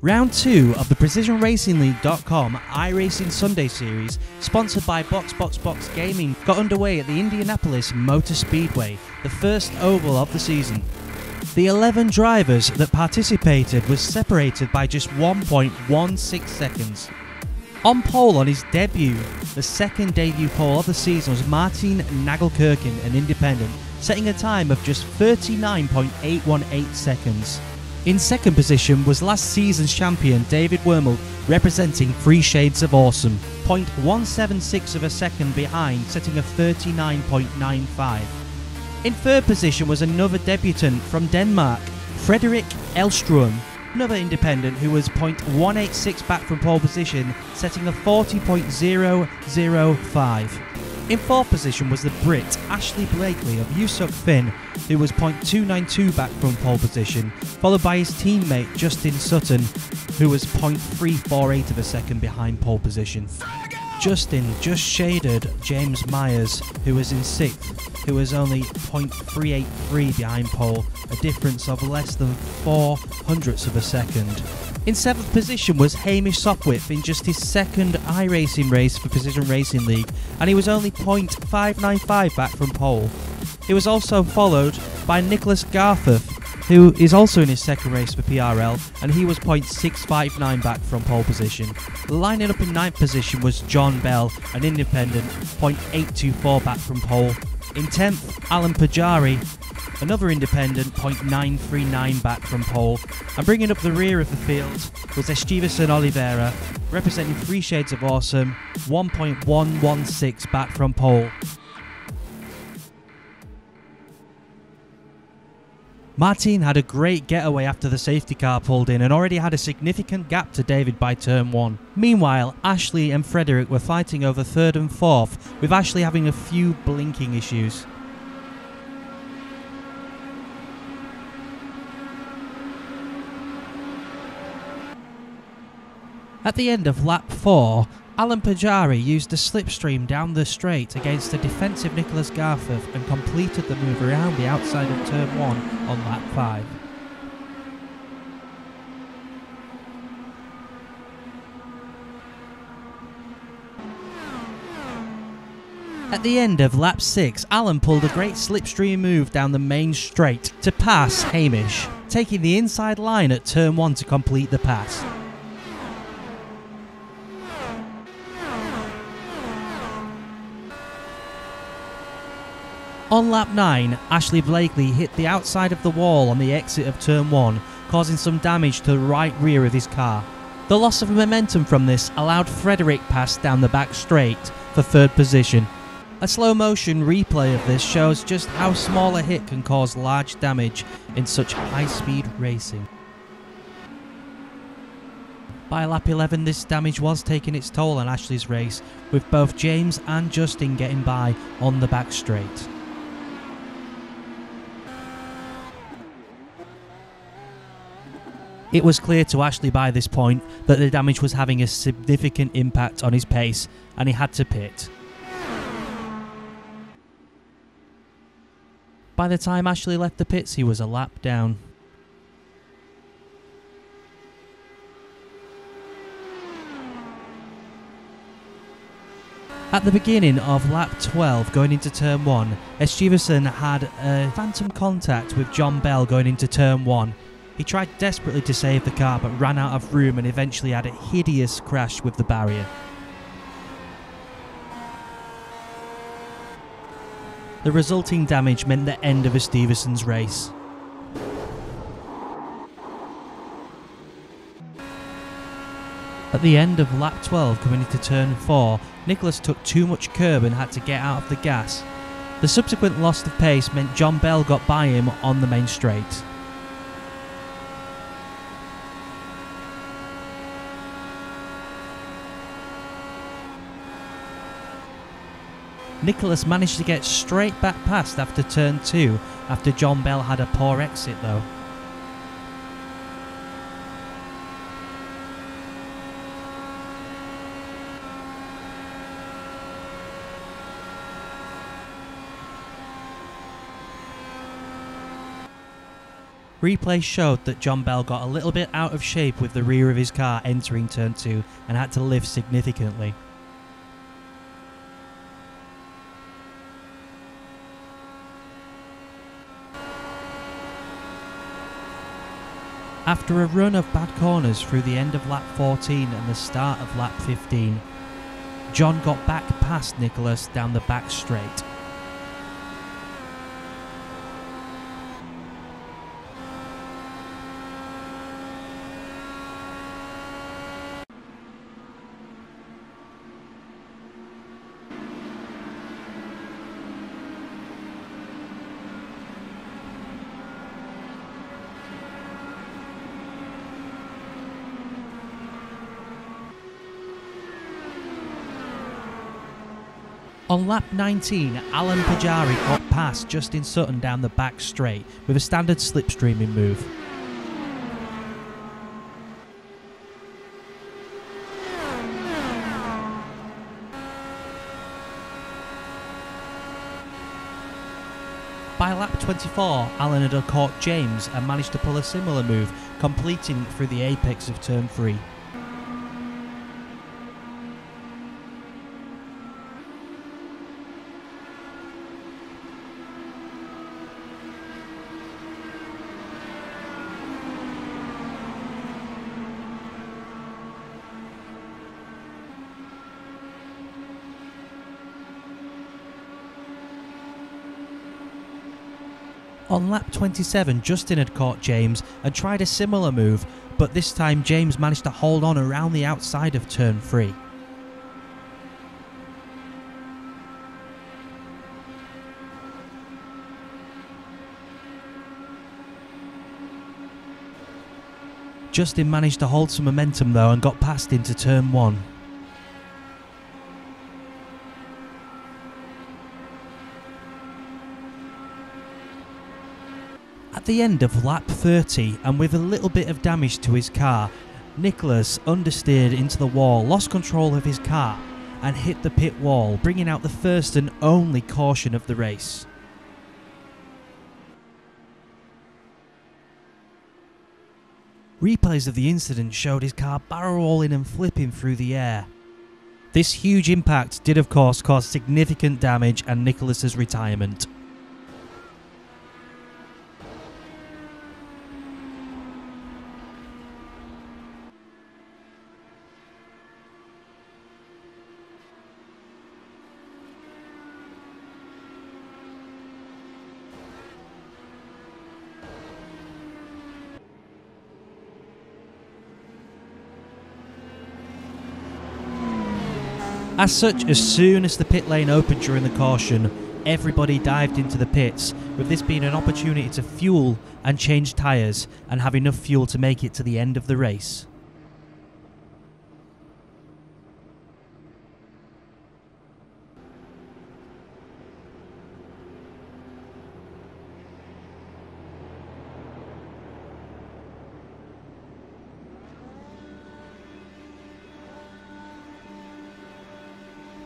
Round 2 of the PrecisionRacingLeague.com iRacing Sunday Series, sponsored by Box Gaming, got underway at the Indianapolis Motor Speedway, the first oval of the season. The 11 drivers that participated was separated by just 1.16 seconds. On pole on his debut, the second debut pole of the season, was Martin Nagelkirchen, an independent, setting a time of just 39.818 seconds. In second position was last season's champion David Wermel, representing Three Shades of Awesome, 0.176 of a second behind, setting a 39.95. In third position was another debutant from Denmark, Frederik Elstrom, another independent who was 0.186 back from pole position, setting a 40.005. In fourth position was the Brit Ashley Blakely of USUC Finn, who was 0.292 back from pole position, followed by his teammate Justin Sutton, who was 0.348 of a second behind pole position. Justin just shaded James Myers, who was in 6th, who was only 0.383 behind pole, a difference of less than 0.04 of a second. In 7th position was Hamish Sopwith in just his second iRacing race for Precision Racing League, and he was only 0.595 back from pole. He was also followed by Nicholas Garforth, who is also in his second race for PRL, and he was 0.659 back from pole position. Lining up in 9th position was John Bell, an independent, 0.824 back from pole. In 10th, Alan Pajari, another independent, 0.939 back from pole. And bringing up the rear of the field was Esteveson Oliveira, representing Three Shades of Awesome, 1.116 back from pole. Martin had a great getaway after the safety car pulled in and already had a significant gap to David by turn 1. Meanwhile, Ashley and Frederik were fighting over 3rd and 4th, with Ashley having a few blinking issues. At the end of lap 4, Alan Pajari used a slipstream down the straight against the defensive Nicholas Garforth and completed the move around the outside of turn 1 on lap 5. At the end of lap 6, Alan pulled a great slipstream move down the main straight to pass Hamish, taking the inside line at turn 1 to complete the pass. On lap 9, Ashley Blakely hit the outside of the wall on the exit of turn 1, causing some damage to the right rear of his car. The loss of momentum from this allowed Frederik pass down the back straight for 3rd position. A slow motion replay of this shows just how small a hit can cause large damage in such high speed racing. By lap 11, this damage was taking its toll on Ashley's race, with both James and Justin getting by on the back straight. It was clear to Ashley by this point that the damage was having a significant impact on his pace, and he had to pit. By the time Ashley left the pits, he was a lap down. At the beginning of lap 12 going into turn 1, Esteveson had a phantom contact with John Bell going into turn 1. He tried desperately to save the car but ran out of room and eventually had a hideous crash with the barrier. The resulting damage meant the end of Esteveson's race. At the end of lap 12 coming into turn 4, Nicholas took too much curb and had to get out of the gas. The subsequent loss of pace meant John Bell got by him on the main straight. Nicholas managed to get straight back past after turn 2 after John Bell had a poor exit though. Replay showed that John Bell got a little bit out of shape with the rear of his car entering turn 2 and had to lift significantly. After a run of bad corners through the end of lap 14 and the start of lap 15, John got back past Nicholas down the back straight. On lap 19, Alan Pajari got past Justin Sutton down the back straight with a standard slipstreaming move. By lap 24, Alan had caught James and managed to pull a similar move, completing through the apex of turn 3. On lap 27, Justin had caught James and tried a similar move, but this time James managed to hold on around the outside of turn 3. Justin managed to hold some momentum though and got past into turn 1. At the end of lap 30, and with a little bit of damage to his car, Nicholas understeered into the wall, lost control of his car and hit the pit wall, bringing out the first and only caution of the race. Replays of the incident showed his car barrel rolling and flipping through the air. This huge impact did of course cause significant damage and Nicholas's retirement. As such, as soon as the pit lane opened during the caution, everybody dived into the pits, with this being an opportunity to fuel and change tyres and have enough fuel to make it to the end of the race.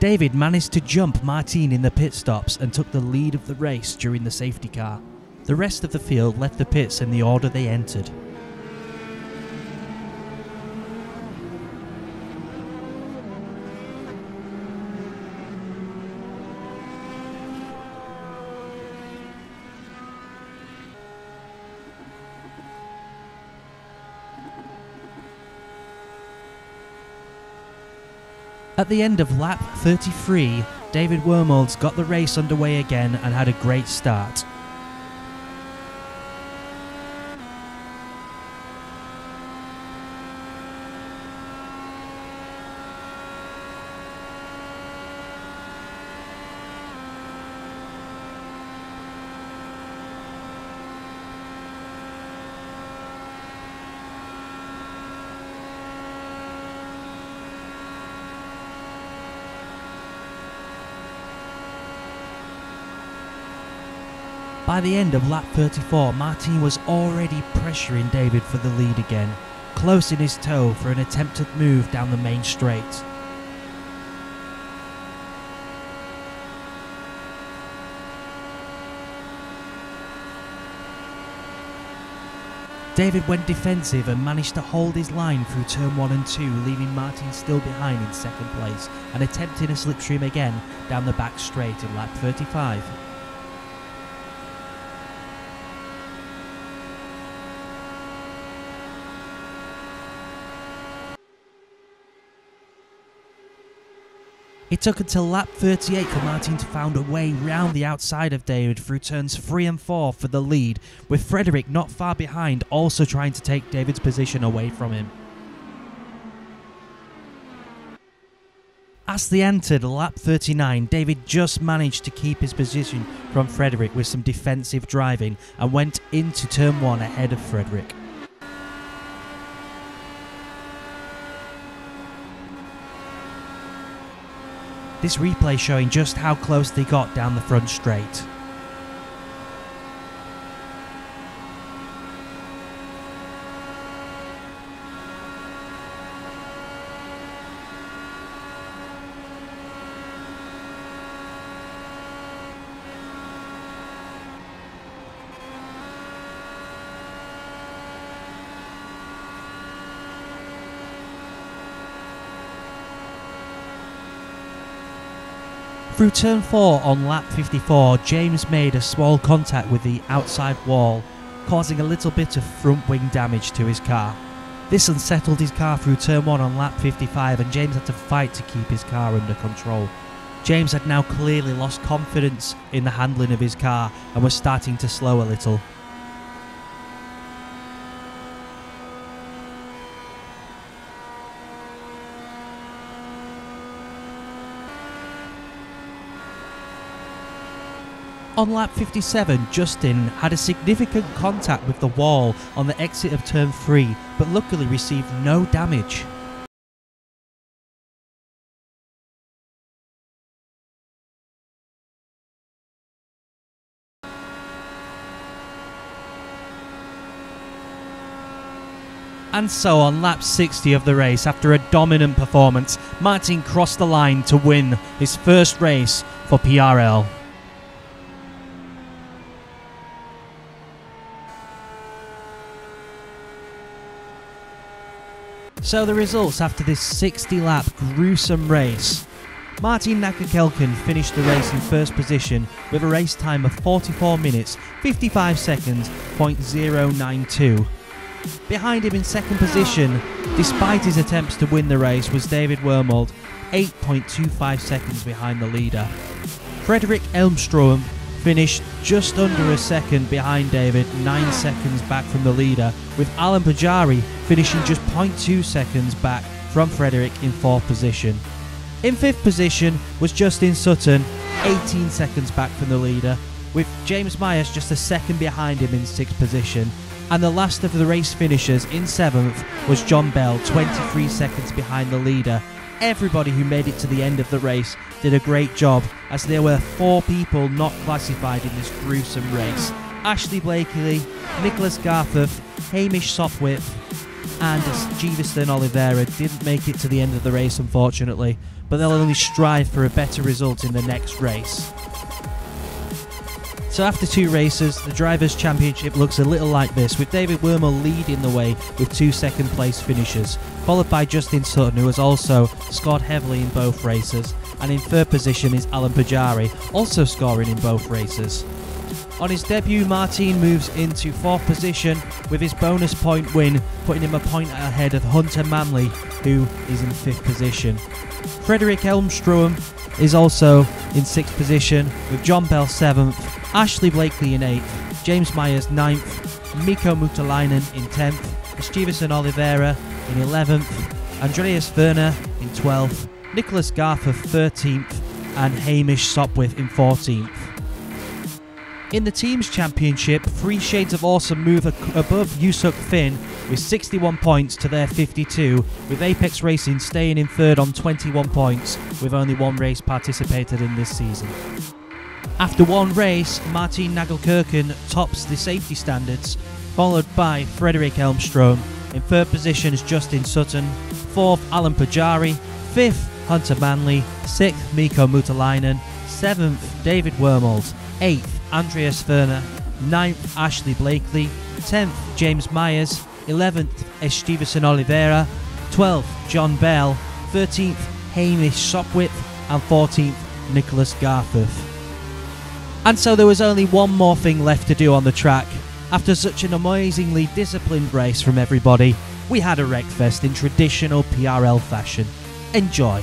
David managed to jump Martin in the pit stops and took the lead of the race during the safety car. The rest of the field left the pits in the order they entered. At the end of lap 33, David Wormolds got the race underway again and had a great start. By the end of lap 34, Martin was already pressuring David for the lead again, close in his toe for an attempted move down the main straight. David went defensive and managed to hold his line through turn 1 and 2, leaving Martin still behind in second place and attempting a slipstream again down the back straight in lap 35. It took until lap 38 for Martin to find a way round the outside of David through turns 3 and 4 for the lead, with Frederick not far behind also trying to take David's position away from him. As they entered lap 39, David just managed to keep his position from Frederick with some defensive driving and went into turn 1 ahead of Frederick. This replay showing just how close they got down the front straight. Through turn 4 on lap 54, James made a small contact with the outside wall, causing a little bit of front wing damage to his car. This unsettled his car through turn 1 on lap 55 and James had to fight to keep his car under control. James had now clearly lost confidence in the handling of his car and was starting to slow a little. On lap 57, Justin had a significant contact with the wall on the exit of turn 3, but luckily received no damage. And so on lap 60 of the race, after a dominant performance, Martin crossed the line to win his first race for PRL. So the results after this 60-lap gruesome race. Martin Nakakelkin finished the race in first position with a race time of 44 minutes, 55 seconds, .092. Behind him in second position, despite his attempts to win the race, was David Wormold, 8.25 seconds behind the leader. Frederick Elmstrom finished just under a second behind David, 9 seconds back from the leader, with Alan Pajari finishing just 0.2 seconds back from Frederick in fourth position. In fifth position was Justin Sutton, 18 seconds back from the leader, with James Myers just a second behind him in sixth position. And the last of the race finishers in seventh was John Bell, 23 seconds behind the leader. Everybody who made it to the end of the race did a great job, as there were 4 people not classified in this gruesome race. Ashley Blakely, Nicholas Garforth, Hamish Sopwith and Jeeveston Oliveira didn't make it to the end of the race, unfortunately, but they'll only strive for a better result in the next race. So after 2 races, the Drivers' Championship looks a little like this, with David Wormel leading the way with 2 second place finishes, followed by Justin Sutton, who has also scored heavily in both races, and in third position is Alan Pajari, also scoring in both races. On his debut, Martin moves into 4th position with his bonus point win, putting him a point ahead of Hunter Manley, who is in 5th position. Frederick Elmstrom is also in 6th position, with John Bell 7th, Ashley Blakely in 8th, James Myers 9th, Mikko Mutalainen in 10th, Stevenson Oliveira in 11th, Andreas Werner in 12th, Nicholas Garforth 13th, and Hamish Sopwith in 14th. In the Teams Championship, 3 Shades of Awesome move above Yusuk Finn with 61 points to their 52, with Apex Racing staying in 3rd on 21 points, with only 1 race participated in this season. After 1 race, Martin Nagelkirchen tops the safety standards, followed by Frederick Elmstrom. In 3rd position is Justin Sutton, 4th Alan Pajari, 5th Hunter Manley, 6th Mikko Mutalainen, 7th David Wormold, 8th Andreas Werner, 9th Ashley Blakely, 10th James Myers, 11th Esteveson Oliveira, 12th John Bell, 13th Hamish Sopwith, and 14th Nicholas Garforth. And so there was only one more thing left to do on the track. After such an amazingly disciplined race from everybody, we had a wreckfest in traditional PRL fashion. Enjoy.